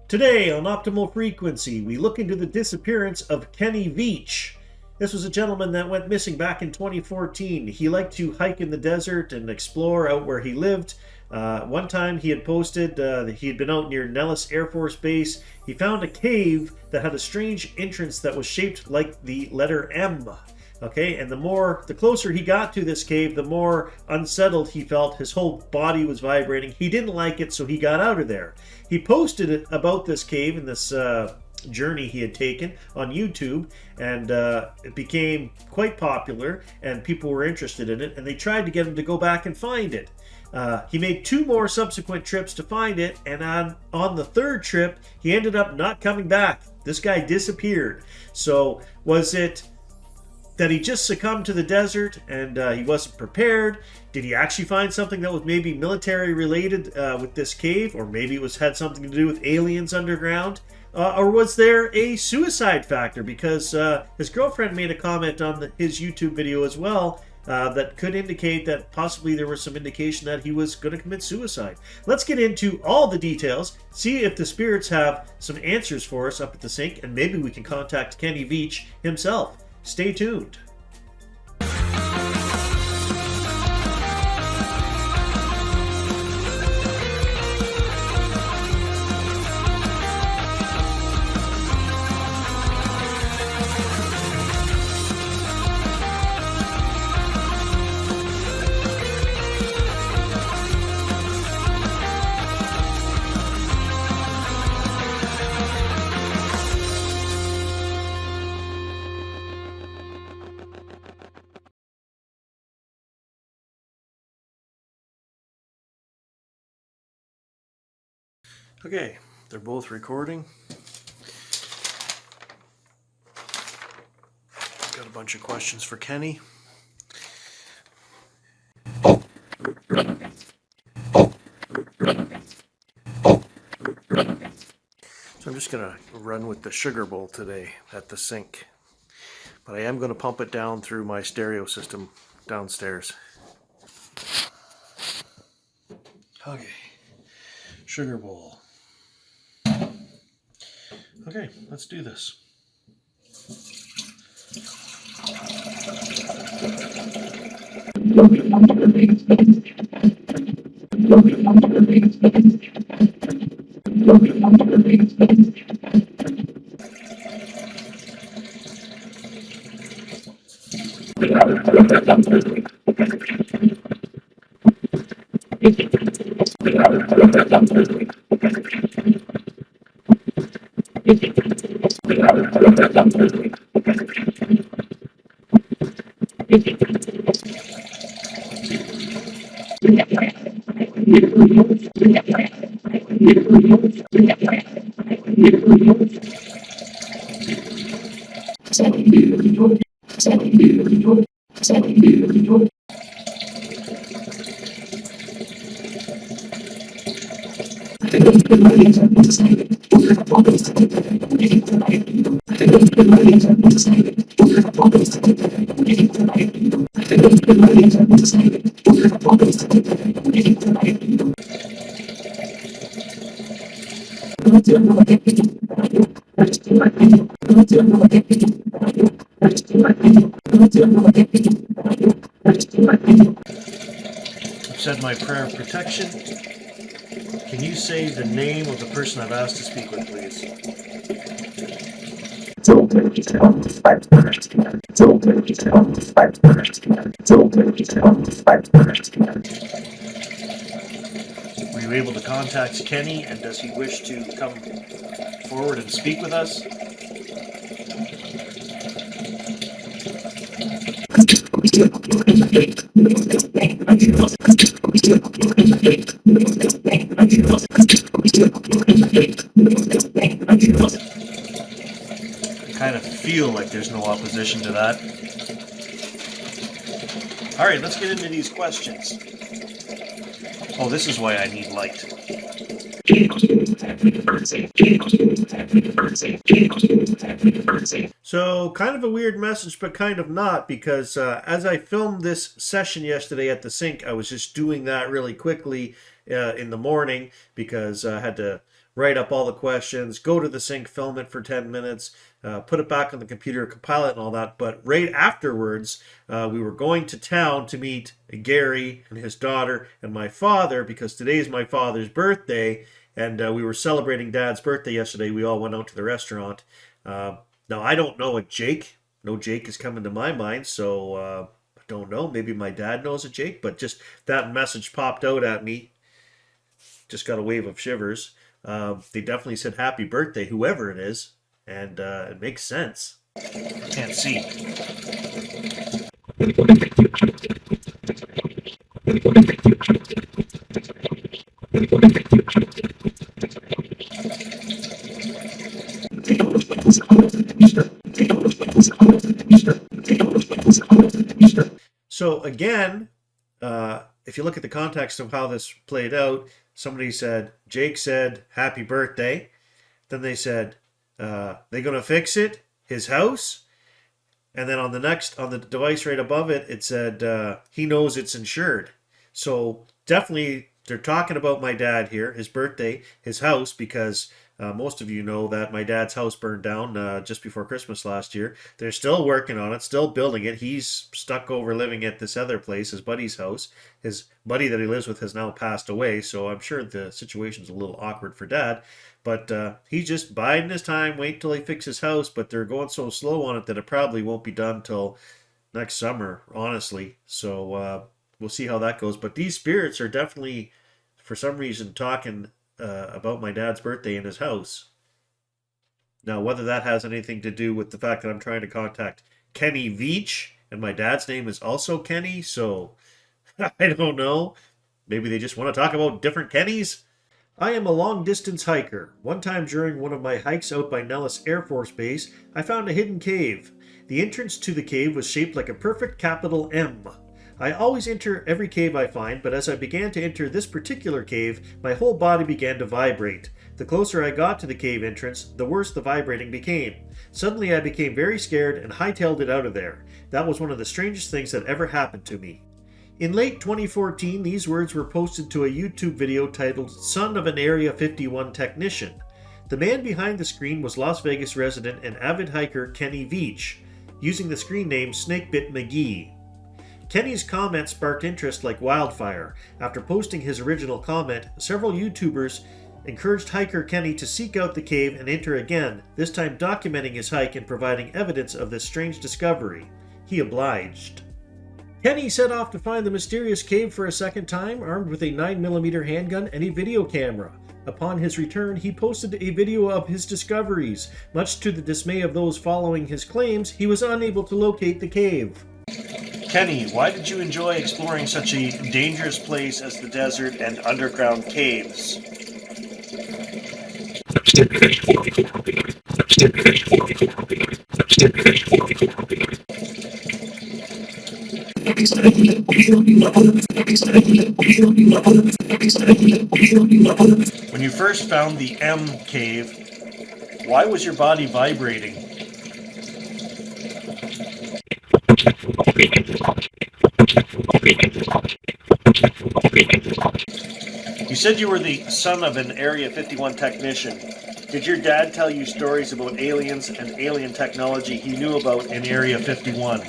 Today on Optimal Frequency, we look into the disappearance of Kenny Veach. This was a gentleman that went missing back in 2014. He liked to hike in the desert and explore out where he lived. One time he had posted that he had been out near Nellis Air Force Base. He found a cave that had a strange entrance that was shaped like the letter M. Okay, and the closer he got to this cave, the more unsettled he felt. His whole body was vibrating. He didn't like it, so he got out of there. He posted about this cave and this journey he had taken on YouTube, and it became quite popular, and people were interested in it, and they tried to get him to go back and find it. He made 2 more subsequent trips to find it, and on the 3rd trip, he ended up not coming back. This guy disappeared. So was it that he just succumbed to the desert and he wasn't prepared? Did he actually find something that was maybe military related with this cave? Or maybe it had something to do with aliens underground? Or was there a suicide factor? Because his girlfriend made a comment on his YouTube video as well that could indicate that possibly there was some indication that he was going to commit suicide. Let's get into all the details, see if the spirits have some answers for us up at the sink, and maybe we can contact Kenny Veach himself. Stay tuned. Okay, they're both recording. Got a bunch of questions for Kenny. So I'm just going to run with the sugar bowl today at the sink. But I am going to pump it down through my stereo system downstairs. Okay, sugar bowl. Okay, let's do this. I've said my prayer of protection. Can you say the name of the person I've asked to speak with, please? Were you able to contact Kenny, and does he wish to come forward and speak with us? I kind of feel like there's no opposition to that. All right, let's get into these questions. Oh, this is why I need light. So, kind of a weird message, but kind of not, because as I filmed this session yesterday at the sink, I was just doing that really quickly in the morning because I had to write up all the questions, go to the sink, film it for 10 minutes, put it back on the computer, compile it and all that. But right afterwards, we were going to town to meet Gary and his daughter and my father, because today's my father's birthday, and we were celebrating Dad's birthday yesterday. We all went out to the restaurant. Now, I don't know a Jake. No Jake is coming to my mind, so I don't know. Maybe my dad knows a Jake, but just that message popped out at me. Just got a wave of shivers. They definitely said happy birthday, whoever it is, and it makes sense. Can't see. So again, if you look at the context of how this played out, somebody said, Jake said, happy birthday. Then they said, they gonna fix it? His house? And then on the device right above it, it said, he knows it's insured. So definitely they're talking about my dad here, his birthday, his house, because most of you know that my dad's house burned down just before Christmas last year. They're still working on it, still building it. He's stuck over living at this other place, his buddy's house. His buddy that he lives with has now passed away, so I'm sure the situation's a little awkward for Dad. But he's just biding his time, wait till he fixes his house, but they're going so slow on it that it probably won't be done till next summer, honestly. So we'll see how that goes. But these spirits are definitely, for some reason, talking about my dad's birthday in his house. Now, whether that has anything to do with the fact that I'm trying to contact Kenny Veach, and my dad's name is also Kenny, so I don't know. Maybe they just want to talk about different Kennys? I am a long-distance hiker. One time during one of my hikes out by Nellis Air Force Base, I found a hidden cave. The entrance to the cave was shaped like a perfect capital M. I always enter every cave I find, but as I began to enter this particular cave, my whole body began to vibrate. The closer I got to the cave entrance, the worse the vibrating became. Suddenly I became very scared and hightailed it out of there. That was one of the strangest things that ever happened to me. In late 2014, these words were posted to a YouTube video titled Son of an Area 51 Technician. The man behind the screen was Las Vegas resident and avid hiker Kenny Veach, using the screen name Snakebit McGee. Kenny's comment sparked interest like wildfire. After posting his original comment, several YouTubers encouraged hiker Kenny to seek out the cave and enter again, this time documenting his hike and providing evidence of this strange discovery. He obliged. Kenny set off to find the mysterious cave for a second time, armed with a 9mm handgun and a video camera. Upon his return, he posted a video of his discoveries. Much to the dismay of those following his claims, he was unable to locate the cave. Kenny, why did you enjoy exploring such a dangerous place as the desert and underground caves? When you first found the M cave, why was your body vibrating? You said you were the son of an Area 51 technician. Did your dad tell you stories about aliens and alien technology he knew about in Area 51?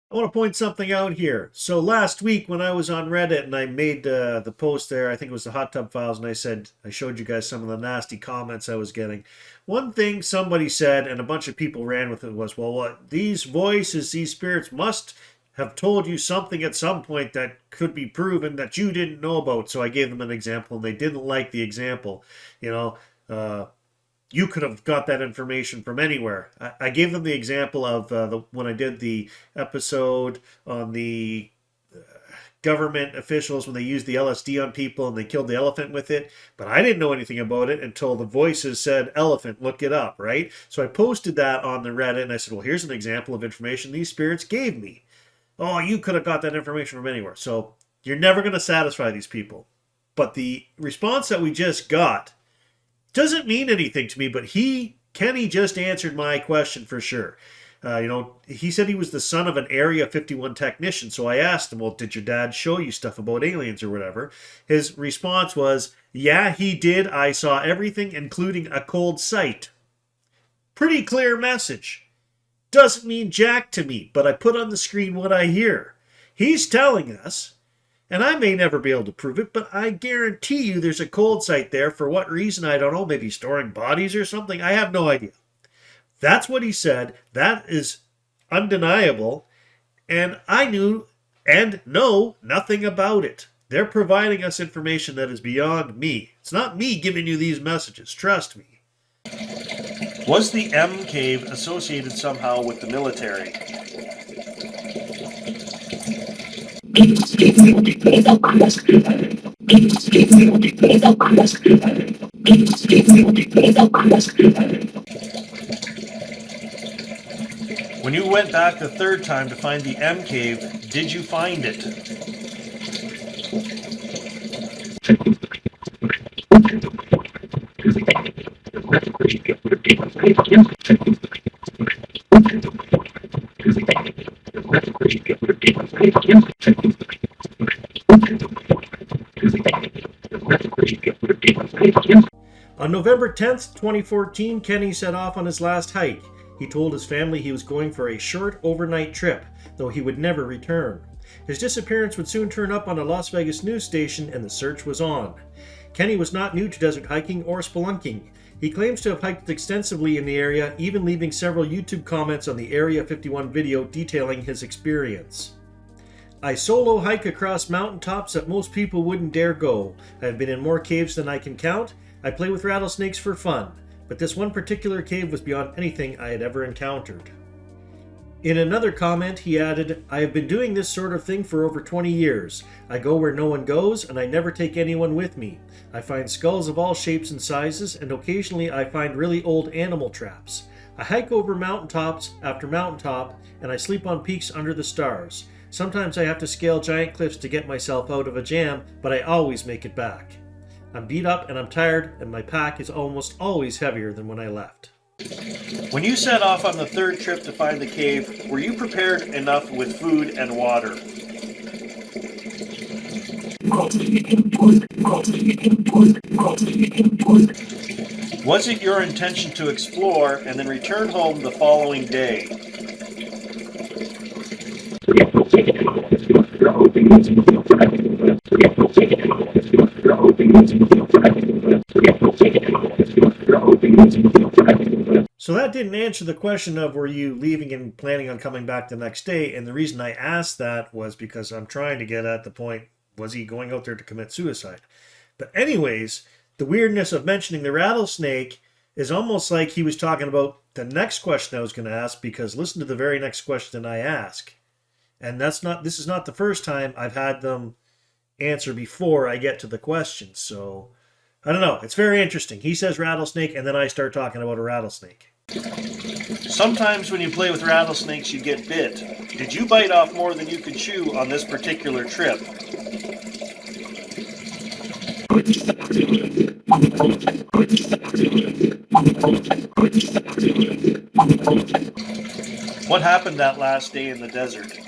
I want to point something out here. So last week when I was on Reddit and I made the post there, I think it was the Hot Tub Files, and I showed you guys some of the nasty comments I was getting. One thing somebody said, and a bunch of people ran with it, was, well, what these voices, these spirits must have told you something at some point that could be proven that you didn't know about. So I gave them an example, and they didn't like the example. You could have got that information from anywhere. I gave them the example of when I did the episode on the government officials when they used the LSD on people and they killed the elephant with it. But I didn't know anything about it until the voices said elephant, look it up, right? So I posted that on the Reddit and I said, well, here's an example of information these spirits gave me. Oh, you could have got that information from anywhere. So you're never going to satisfy these people. But the response that we just got doesn't mean anything to me, but Kenny just answered my question for sure. He said he was the son of an Area 51 technician. So I asked him, well, did your dad show you stuff about aliens or whatever? His response was, yeah, he did. I saw everything, including a cold sight. Pretty clear message. Doesn't mean jack to me, but I put on the screen what I hear. He's telling us, and I may never be able to prove it, but I guarantee you there's a cold sight there. For what reason, I don't know. Maybe storing bodies or something. I have no idea. That's what he said. That is undeniable. And I knew and know nothing about it. They're providing us information that is beyond me. It's not me giving you these messages. Trust me. Was the M cave associated somehow with the military? When you went back the third time to find the M cave, did you find it? On November 10th, 2014, Kenny set off on his last hike. He told his family he was going for a short overnight trip, though he would never return. His disappearance would soon turn up on a Las Vegas news station, and the search was on. Kenny was not new to desert hiking or spelunking. He claims to have hiked extensively in the area, even leaving several YouTube comments on the Area 51 video detailing his experience. I solo hike across mountaintops that most people wouldn't dare go. I have been in more caves than I can count. I play with rattlesnakes for fun, but this one particular cave was beyond anything I had ever encountered. In another comment, he added, I have been doing this sort of thing for over 20 years. I go where no one goes, and I never take anyone with me. I find skulls of all shapes and sizes, and occasionally I find really old animal traps. I hike over mountaintops after mountaintop, and I sleep on peaks under the stars. Sometimes I have to scale giant cliffs to get myself out of a jam, but I always make it back. I'm beat up and I'm tired, and my pack is almost always heavier than when I left. When you set off on the third trip to find the cave, were you prepared enough with food and water? Was it your intention to explore and then return home the following day? So that didn't answer the question of were you leaving and planning on coming back the next day, and the reason I asked that was because I'm trying to get at the point, was he going out there to commit suicide? But anyways, the weirdness of mentioning the rattlesnake is almost like he was talking about the next question I was going to ask, because listen to the very next question I ask. And this is not the first time I've had them answer before I get to the question. So I don't know. It's very interesting. He says rattlesnake, and then I start talking about a rattlesnake. Sometimes when you play with rattlesnakes, you get bit. Did you bite off more than you could chew on this particular trip? What happened that last day in the desert?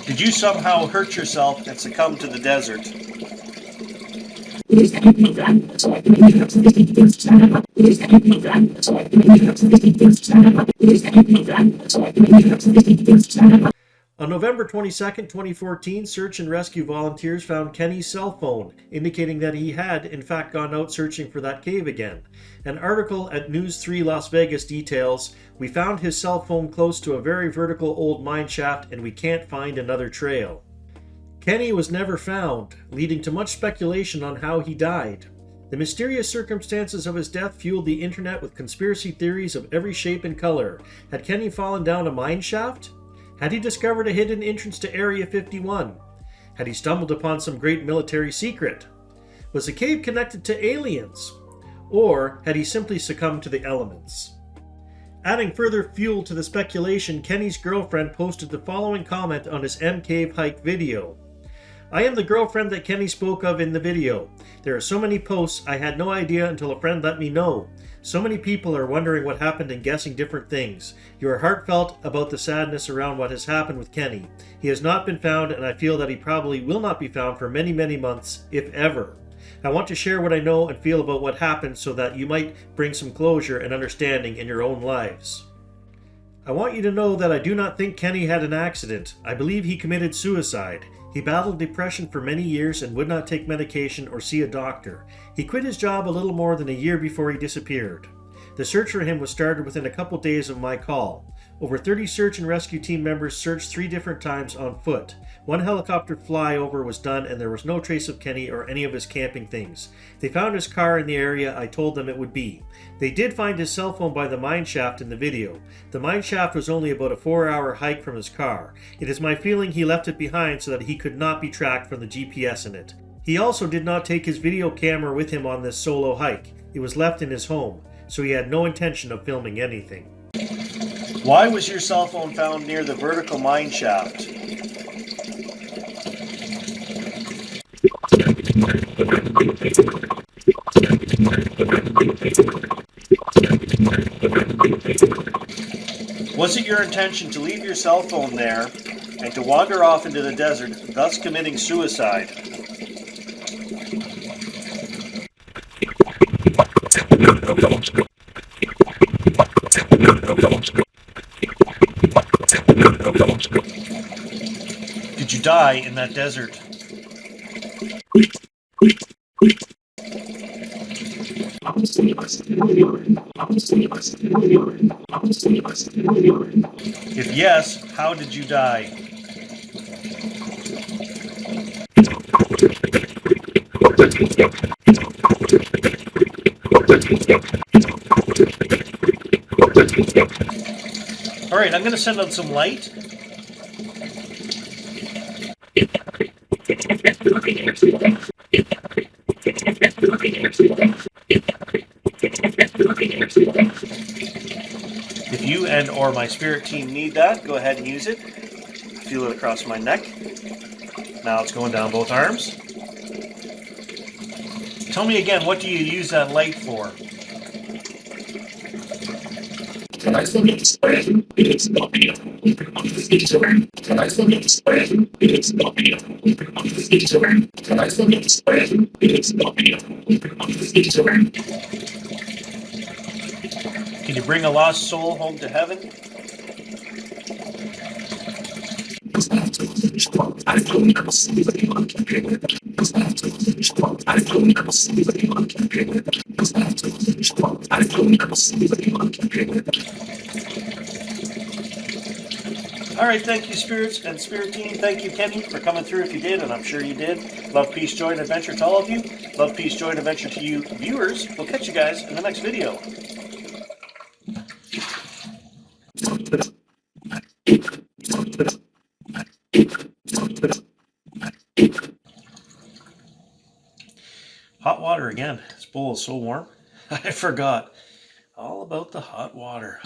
Did you somehow hurt yourself and succumb to the desert? On November 22nd, 2014, search and rescue volunteers found Kenny's cell phone, indicating that he had, in fact, gone out searching for that cave again. An article at News 3 Las Vegas details, we found his cell phone close to a very vertical old mine shaft and we can't find another trail. Kenny was never found, leading to much speculation on how he died. The mysterious circumstances of his death fueled the internet with conspiracy theories of every shape and color. Had Kenny fallen down a mine shaft? Had he discovered a hidden entrance to Area 51? Had he stumbled upon some great military secret? Was the cave connected to aliens? Or had he simply succumbed to the elements? Adding further fuel to the speculation, Kenny's girlfriend posted the following comment on his M Cave hike video. I am the girlfriend that Kenny spoke of in the video. There are so many posts I had no idea until a friend let me know. So many people are wondering what happened and guessing different things. You are heartfelt about the sadness around what has happened with Kenny. He has not been found, and I feel that he probably will not be found for many, many months, if ever. I want to share what I know and feel about what happened so that you might bring some closure and understanding in your own lives. I want you to know that I do not think Kenny had an accident. I believe he committed suicide. He battled depression for many years and would not take medication or see a doctor. He quit his job a little more than a year before he disappeared. The search for him was started within a couple days of my call. Over 30 search and rescue team members searched 3 different times on foot. 1 helicopter flyover was done and there was no trace of Kenny or any of his camping things. They found his car in the area I told them it would be. They did find his cell phone by the mine shaft in the video. The mine shaft was only about a 4-hour hike from his car. It is my feeling he left it behind so that he could not be tracked from the GPS in it. He also did not take his video camera with him on this solo hike. It was left in his home, so he had no intention of filming anything. Why was your cell phone found near the vertical mine shaft? Was it your intention to leave your cell phone there and to wander off into the desert, thus committing suicide? Did you die in that desert? If yes, how did you die? All right, I'm going to send out some light. If you and or my spirit team need that, go ahead and use it. Feel it across my neck. Now it's going down both arms. Tell me again, what do you use that light for? Can you bring a lost soul home to heaven? All right, thank you, spirits and spirit team. Thank you, Kenny, for coming through if you did, and I'm sure you did. Love, peace, joy, and adventure to all of you. Love, peace, joy, and adventure to you viewers. We'll catch you guys in the next video. Hot water again. This bowl is so warm. I forgot all about the hot water.